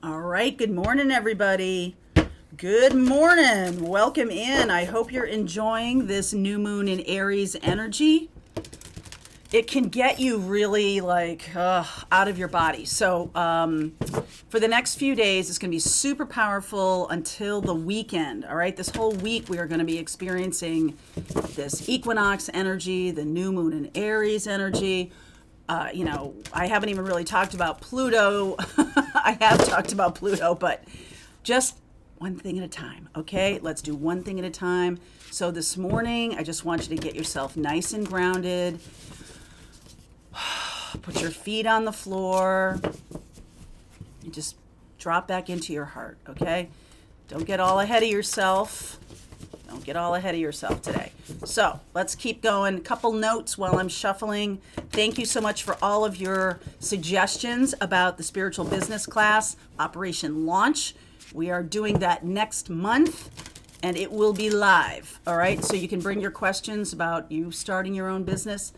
All right, good morning, everybody. Good morning. Welcome in. I hope you're enjoying this new moon in Aries energy. It can get you really out of your body. So for the next few days, it's going to be super powerful until the weekend. All right, this whole week we are going to be experiencing this equinox energy, the new moon in Aries energy. I haven't even really talked about Pluto. I have talked about Pluto, but just one thing at a time, okay? Let's do one thing at a time. So this morning, I just want you to get yourself nice and grounded. Put your feet on the floor and just drop back into your heart, okay? Don't get all ahead of yourself. Don't get all ahead of yourself today. So let's keep going. A couple notes while I'm shuffling. Thank you so much for all of your suggestions about the spiritual business class, Operation Launch. We are doing that next month and it will be live. All right. So you can bring your questions about you starting your own business.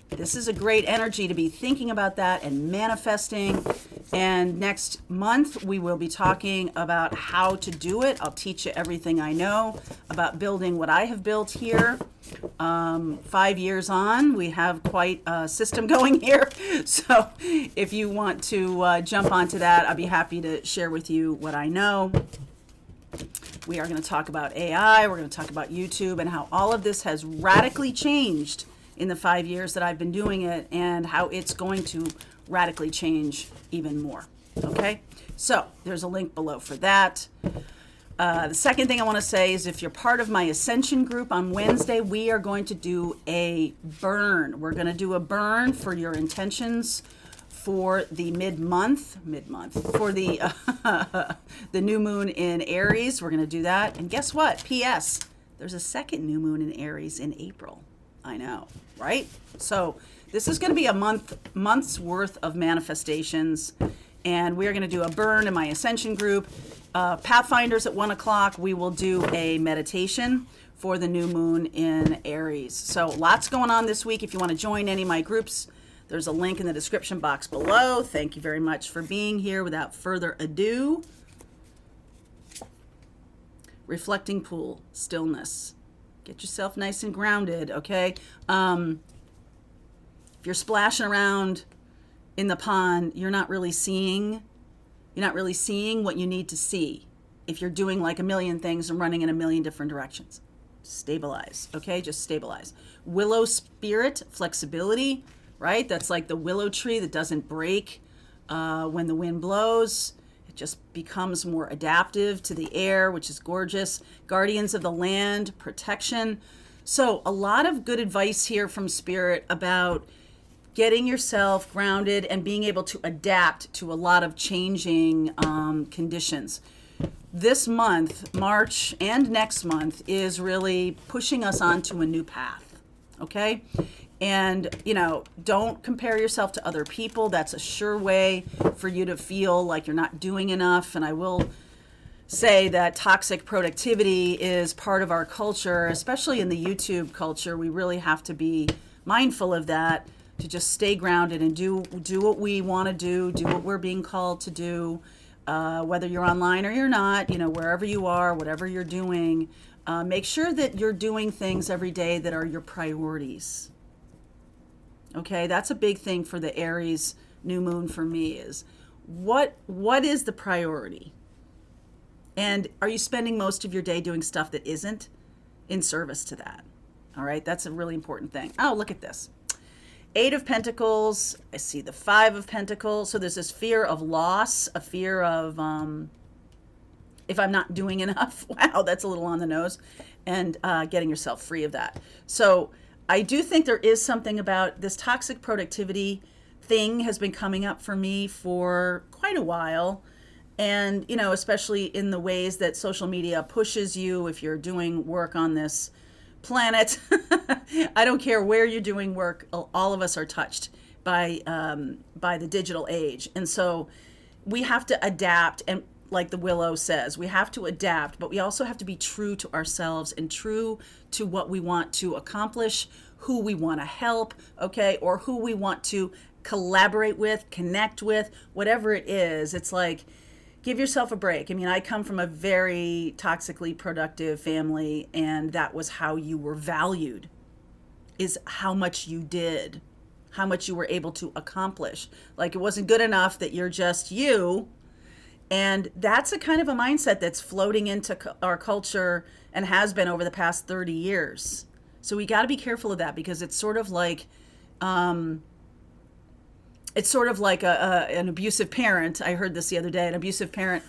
This is a great energy to be thinking about that and manifesting. And next month, we will be talking about how to do it. I'll teach you everything I know about building what I have built here. 5 years on, we have quite a system going here. So if you want to jump onto that, I'll be happy to share with you what I know. We are going to talk about AI. We're going to talk about YouTube and how all of this has radically changed in the 5 years that I've been doing it and how it's going to radically change even more. Okay, so there's a link below for that. The second thing I want to say is if you're part of my Ascension group on Wednesday, we are going to do a burn. We're going to do a burn for your intentions for the mid-month, for the the new moon in Aries. We're going to do that. And guess what? P.S. There's a second new moon in Aries in April. I know, right? So this is going to be a month's worth of manifestations, and we're going to do a burn in my Ascension group. Pathfinders at 1 o'clock, we will do a meditation for the new moon in Aries. So lots going on this week. If you want to join any of my groups, there's a link in the description box below. Thank you very much for being here. Without further ado, reflecting pool, stillness. Get yourself nice and grounded, okay? If you're splashing around in the pond, you're not really seeing what you need to see. If you're doing like a million things and running in a million different directions, stabilize, okay? Just stabilize. Willow spirit, flexibility, right? That's like the willow tree that doesn't break when the wind blows. Just becomes more adaptive to the air, which is gorgeous. Guardians of the land, protection. So a lot of good advice here from Spirit about getting yourself grounded and being able to adapt to a lot of changing conditions. This month, March and next month, is really pushing us onto a new path, okay? And, don't compare yourself to other people. That's a sure way for you to feel like you're not doing enough. And I will say that toxic productivity is part of our culture, especially in the YouTube culture. We really have to be mindful of that, to just stay grounded and do what we want to do what we're being called to do, whether you're online or you're not, wherever you are, whatever you're doing. Make sure that you're doing things every day that are your priorities. Okay, that's a big thing for the Aries new moon for me is what is the priority? And are you spending most of your day doing stuff that isn't in service to that? All right, that's a really important thing. Oh, look at this. 8 of Pentacles. I see the 5 of Pentacles. So there's this fear of loss, a fear of if I'm not doing enough. Wow, that's a little on the nose. And getting yourself free of that. So I do think there is something about this toxic productivity thing has been coming up for me for quite a while. And, especially in the ways that social media pushes you if you're doing work on this planet. I don't care where you're doing work. All of us are touched by the digital age. And so we have to adapt. And like the Willow says, we have to adapt, but we also have to be true to ourselves and true to what we want to accomplish, who we want to help, okay, or who we want to collaborate with, connect with, whatever it is. It's like give yourself a break. I mean, I come from a very toxically productive family, and that was how you were valued, is how much you did, how much you were able to accomplish. Like, it wasn't good enough that you're just you. And that's a kind of a mindset that's floating into our culture and has been over the past 30 years. So we got to be careful of that, because it's sort of like, an abusive parent. I heard this the other day. An abusive parent,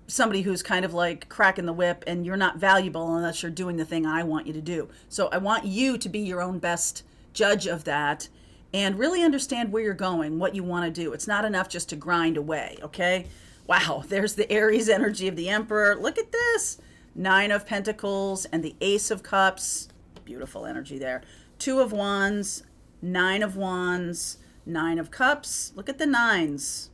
somebody who's kind of like cracking the whip, and you're not valuable unless you're doing the thing I want you to do. So I want you to be your own best judge of that, and really understand where you're going, what you want to do. It's not enough just to grind away, okay? Wow, there's the Aries energy of the Emperor. Look at this. 9 of Pentacles and the Ace of Cups. Beautiful energy there. 2 of Wands, 9 of Wands, 9 of Cups. Look at the 9s.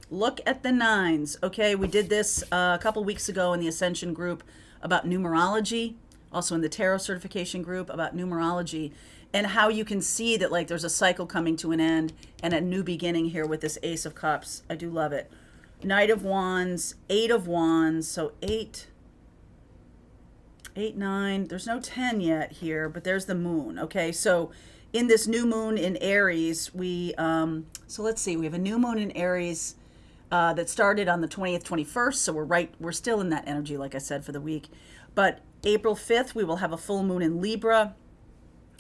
Look at the 9s. Okay, we did this a couple weeks ago in the Ascension group about numerology. Also in the Tarot certification group about numerology, and how you can see that, like, there's a cycle coming to an end and a new beginning here with this Ace of Cups. I do love it. Knight of Wands, 8 of Wands. So 8, 9. There's no 10 yet here, but there's the moon. Okay, so in this new moon in Aries, we, so let's see, we have a new moon in Aries that started on the 20th, 21st. So we're still in that energy, like I said, for the week. But April 5th, we will have a full moon in Libra,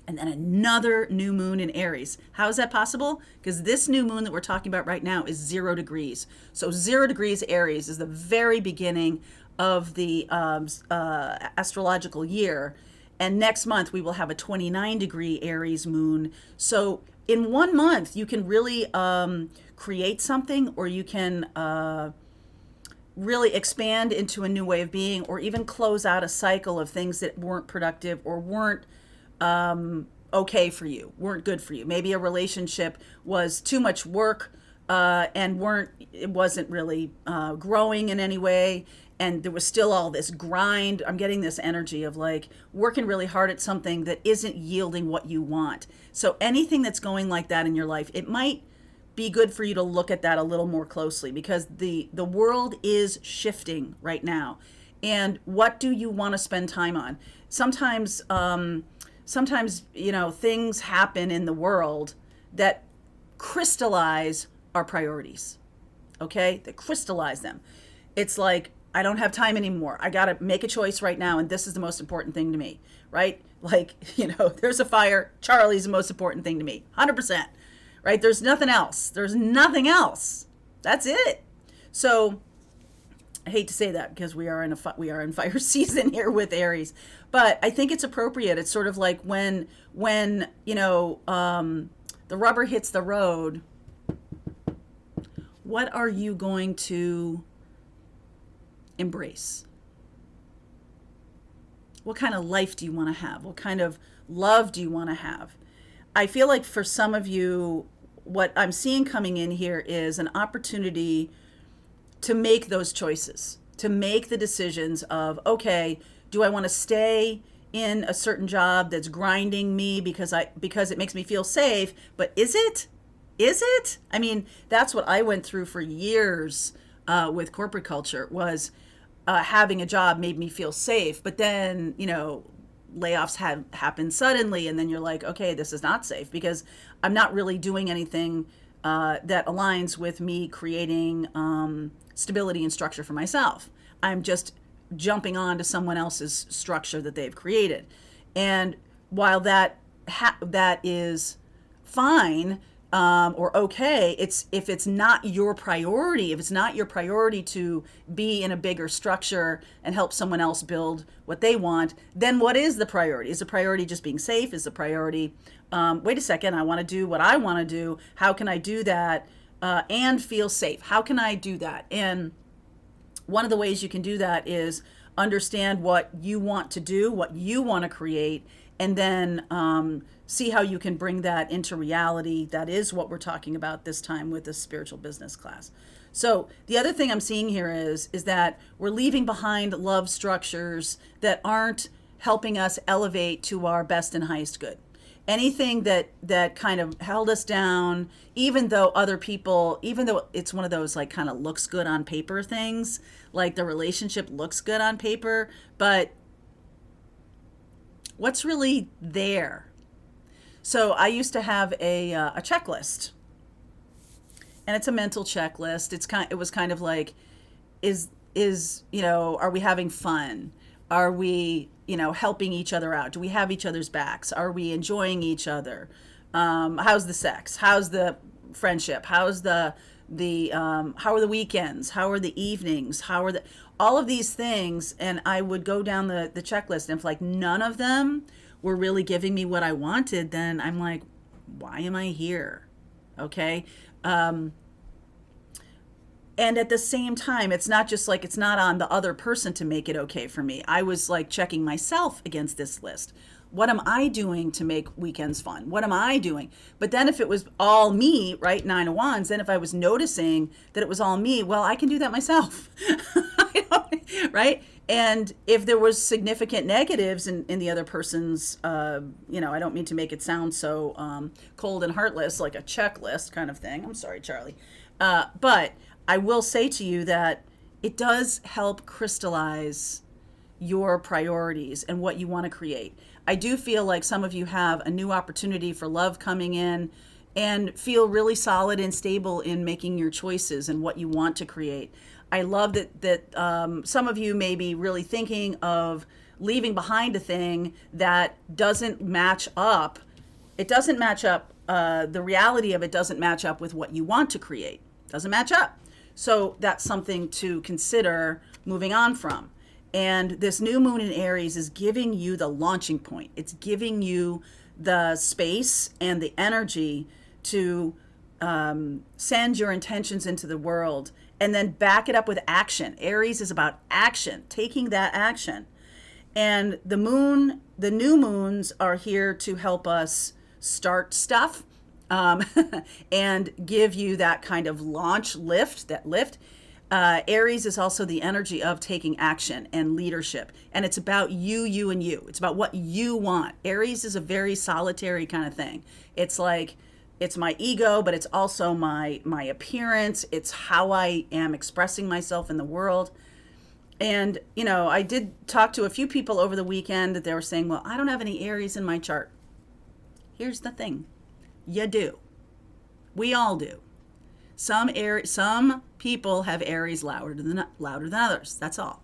and then another new moon in Aries. How is that possible? Because this new moon that we're talking about right now is 0 degrees. So 0 degrees Aries is the very beginning of the astrological year. And next month, we will have a 29-degree Aries moon. So in 1 month, you can really create something, or you can really expand into a new way of being, or even close out a cycle of things that weren't productive or weren't okay for you, weren't good for you. Maybe a relationship was too much work and it wasn't really growing in any way, and there was still all this grind. I'm getting this energy of like working really hard at something that isn't yielding what you want. So anything that's going like that in your life, it might be good for you to look at that a little more closely, because the world is shifting right now. And what do you want to spend time on? Sometimes, things happen in the world that crystallize our priorities, okay? That crystallize them. It's like, I don't have time anymore. I got to make a choice right now, and this is the most important thing to me, right? Like, there's a fire. Charlie's the most important thing to me, 100%, right? There's nothing else. There's nothing else. That's it. So I hate to say that, because we are in fire season here with Aries, but I think it's appropriate. It's sort of like when the rubber hits the road, what are you going to embrace? What kind of life do you want to have? What kind of love do you want to have? I feel like for some of you, what I'm seeing coming in here is an opportunity to make those choices, to make the decisions of, okay, do I want to stay in a certain job that's grinding me because it makes me feel safe, but is it? I mean, that's what I went through for years with corporate culture, was having a job made me feel safe, but then, layoffs had happened suddenly, and then you're like, okay, this is not safe, because I'm not really doing anything that aligns with me creating stability and structure for myself. I'm just jumping on to someone else's structure that they've created. And while that is fine or okay, if it's not your priority, to be in a bigger structure and help someone else build what they want, then what is the priority? Is the priority just being safe? Is the priority, wait a second, I want to do what I want to do. How can I do that and feel safe? How can I do that? And one of the ways you can do that is understand what you want to do, what you want to create, and then see how you can bring that into reality. That is what we're talking about this time with the spiritual business class. So the other thing I'm seeing here is that we're leaving behind love structures that aren't helping us elevate to our best and highest good. anything that kind of held us down, even though other people, even though it's one of those like kind of looks good on paper things, like the relationship looks good on paper, but what's really there? So I used to have a checklist, and it's a mental checklist. It was kind of like, is are we having fun? Are we helping each other out? Do we have each other's backs? Are we enjoying each other? How's the sex? How's the friendship? How's how are the weekends? How are the evenings? How are all of these things? And I would go down the checklist, and if like none of them were really giving me what I wanted, then I'm like, why am I here? Okay. And at the same time, it's not just like, it's not on the other person to make it okay for me. I was like checking myself against this list. What am I doing to make weekends fun? What am I doing? But then if it was all me, right, 9 of Wands, then if I was noticing that it was all me, well, I can do that myself, right? And if there was significant negatives in the other person's, I don't mean to make it sound so cold and heartless, like a checklist kind of thing. I'm sorry, Charlie. But I will say to you that it does help crystallize your priorities and what you want to create. I do feel like some of you have a new opportunity for love coming in, and feel really solid and stable in making your choices and what you want to create. I love that some of you may be really thinking of leaving behind a thing that doesn't match up. It doesn't match up. The reality of it doesn't match up with what you want to create. Doesn't match up. So that's something to consider moving on from. And this new moon in Aries is giving you the launching point. It's giving you the space and the energy to send your intentions into the world and then back it up with action. Aries is about action, taking that action. And the new moons are here to help us start stuff and give you that kind of launch lift, that lift. Aries is also the energy of taking action and leadership. And it's about you, and you. It's about what you want. Aries is a very solitary kind of thing. It's like, it's my ego, but it's also my appearance. It's how I am expressing myself in the world. And, I did talk to a few people over the weekend that they were saying, well, I don't have any Aries in my chart. Here's the thing. You do. We all do. Some people have Aries louder than others. That's all.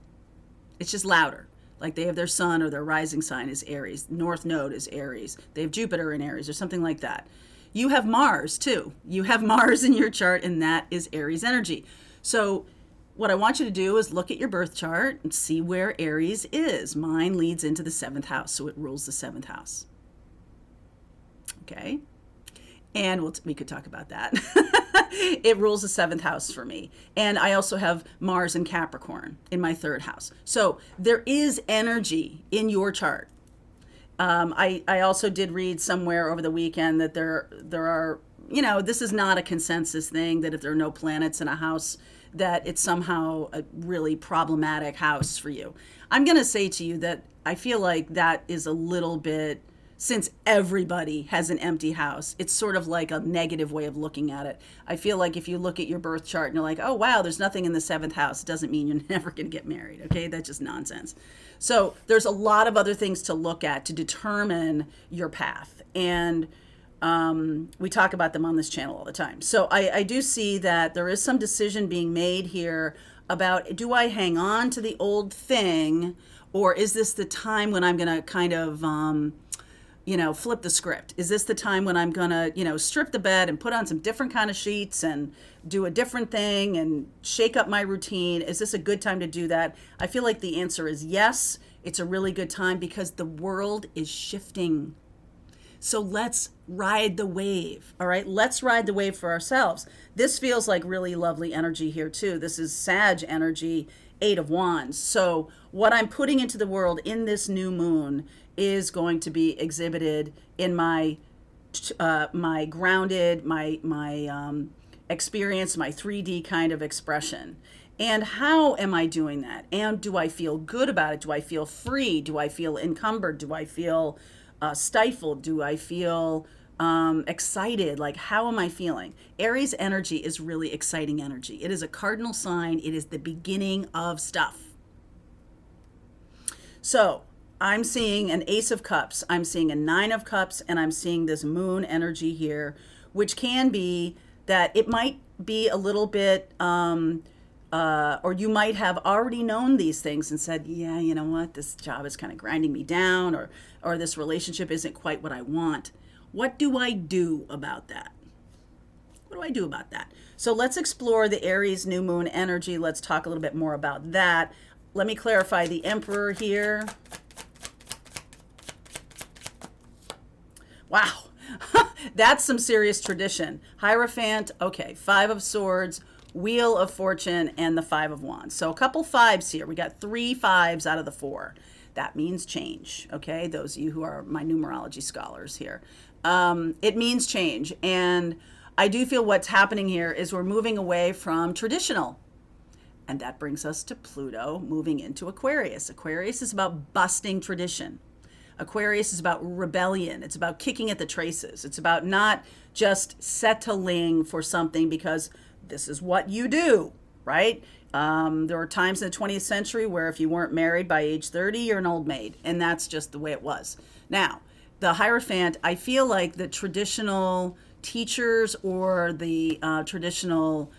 It's just louder. Like they have their sun or their rising sign is Aries. North node is Aries. They have Jupiter in Aries or something like that. You have Mars too. You have Mars in your chart, and that is Aries energy. So what I want you to do is look at your birth chart and see where Aries is. Mine leads into the 7th house, so it rules the 7th house. Okay? And we could talk about that. It rules the 7th house for me. And I also have Mars in Capricorn in my 3rd house. So there is energy in your chart. I also did read somewhere over the weekend that there are, this is not a consensus thing, that if there are no planets in a house, that it's somehow a really problematic house for you. I'm going to say to you that I feel like that is a little bit, since everybody has an empty house, it's sort of like a negative way of looking at it. I feel like if you look at your birth chart and you're like, oh, wow, there's nothing in the 7th house, it doesn't mean you're never going to get married. Okay, that's just nonsense. So there's a lot of other things to look at to determine your path. And we talk about them on this channel all the time. So I do see that there is some decision being made here about, do I hang on to the old thing, or is this the time when I'm going to kind of flip the script? Is this the time when I'm gonna, strip the bed and put on some different kind of sheets and do a different thing and shake up my routine? Is this a good time to do that? I feel like the answer is yes. It's a really good time because the world is shifting. So let's ride the wave. All right, let's ride the wave for ourselves. This feels like really lovely energy here too. This is Sag energy, 8 of Wands. So what I'm putting into the world in this new moon is going to be exhibited in my grounded, my experience, my 3D kind of expression. And how am I doing that? And do I feel good about it? Do I feel free? Do I feel encumbered? Do I feel stifled? Do I feel excited? Like, how am I feeling? Aries energy is really exciting energy. It is a cardinal sign. It is the beginning of stuff. So I'm seeing an Ace of Cups, I'm seeing a Nine of Cups, and I'm seeing this moon energy here, which can be that it might be a little bit, or you might have already known these things and said, yeah, you know what, this job is kind of grinding me down, or this relationship isn't quite what I want. What do I do about that? What do I do about that? So let's explore the Aries new moon energy. Let's talk a little bit more about that. Let me clarify the Emperor here. Wow, that's some serious tradition. Hierophant, okay, Five of Swords, Wheel of Fortune, and the Five of Wands. So a couple fives here. We got 3 5s out of the 4. That means change, okay? Those of you who are my numerology scholars here. It means change. And I do feel what's happening here is we're moving away from traditional. And that brings us to Pluto moving into Aquarius. Aquarius is about busting tradition. Aquarius is about rebellion. It's about kicking at the traces. It's about not just settling for something because this is what you do, right? There were times in the 20th century where if you weren't married by age 30, you're an old maid. And that's just the way it was. Now, the Hierophant, I feel like the traditional teachers or the traditional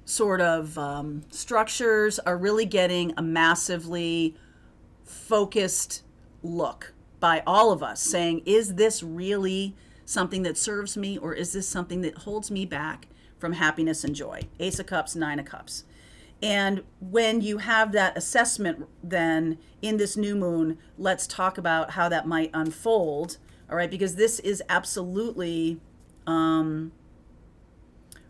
sort of structures are really getting a massively focused look by all of us saying, is this really something that serves me, or is this something that holds me back from happiness and joy? Ace of Cups, Nine of Cups. And when you have that assessment, then in this new moon, let's talk about how that might unfold. All right, because this is absolutely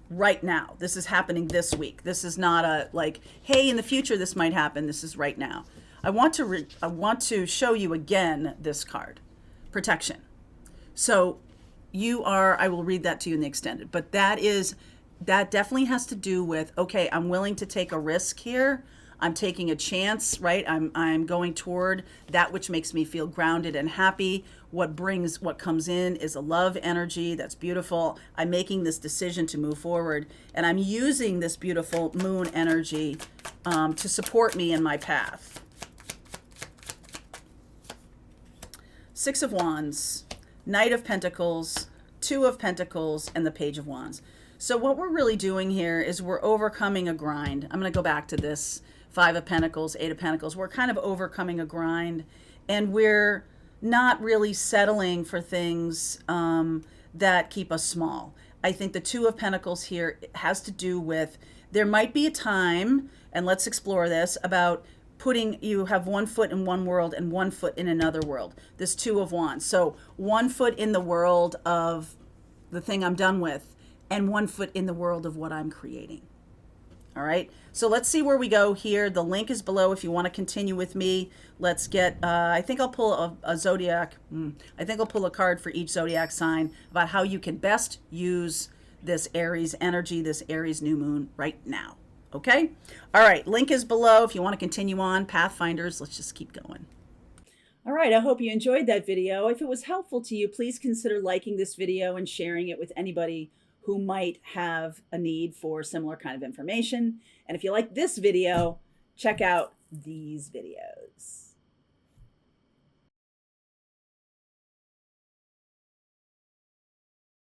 right now. This is happening this week. This is not a like, hey, in the future this might happen. This is right now. I want to show you again this card, protection. So you are, I will read that to you in the extended, but that definitely has to do with, okay, I'm willing to take a risk here. I'm taking a chance, right? I'm going toward that which makes me feel grounded and happy. What comes in is a love energy. That's beautiful. I'm making this decision to move forward, and I'm using this beautiful moon energy to support me in my path. Six of Wands, Knight of Pentacles, Two of Pentacles, and the Page of Wands. So what we're really doing here is we're overcoming a grind. I'm going to go back to this. Five of Pentacles, Eight of Pentacles. We're kind of overcoming a grind, and we're not really settling for things that keep us small. I think the Two of Pentacles here has to do with, there might be a time, and let's explore this, about you have one foot in one world and one foot in another world. This Two of Wands. So one foot in the world of the thing I'm done with, and one foot in the world of what I'm creating. All right, so let's see where we go here. The link is below if you want to continue with me. Let's get, I think I'll pull a zodiac. I think I'll pull a card for each zodiac sign about how you can best use this Aries energy, this Aries new moon right now. Okay? All right, link is below if you want to continue on. Pathfinders, let's just keep going. All right, I hope you enjoyed that video. If it was helpful to you, please consider liking this video and sharing it with anybody who might have a need for similar kind of information. And if you like this video, check out these videos.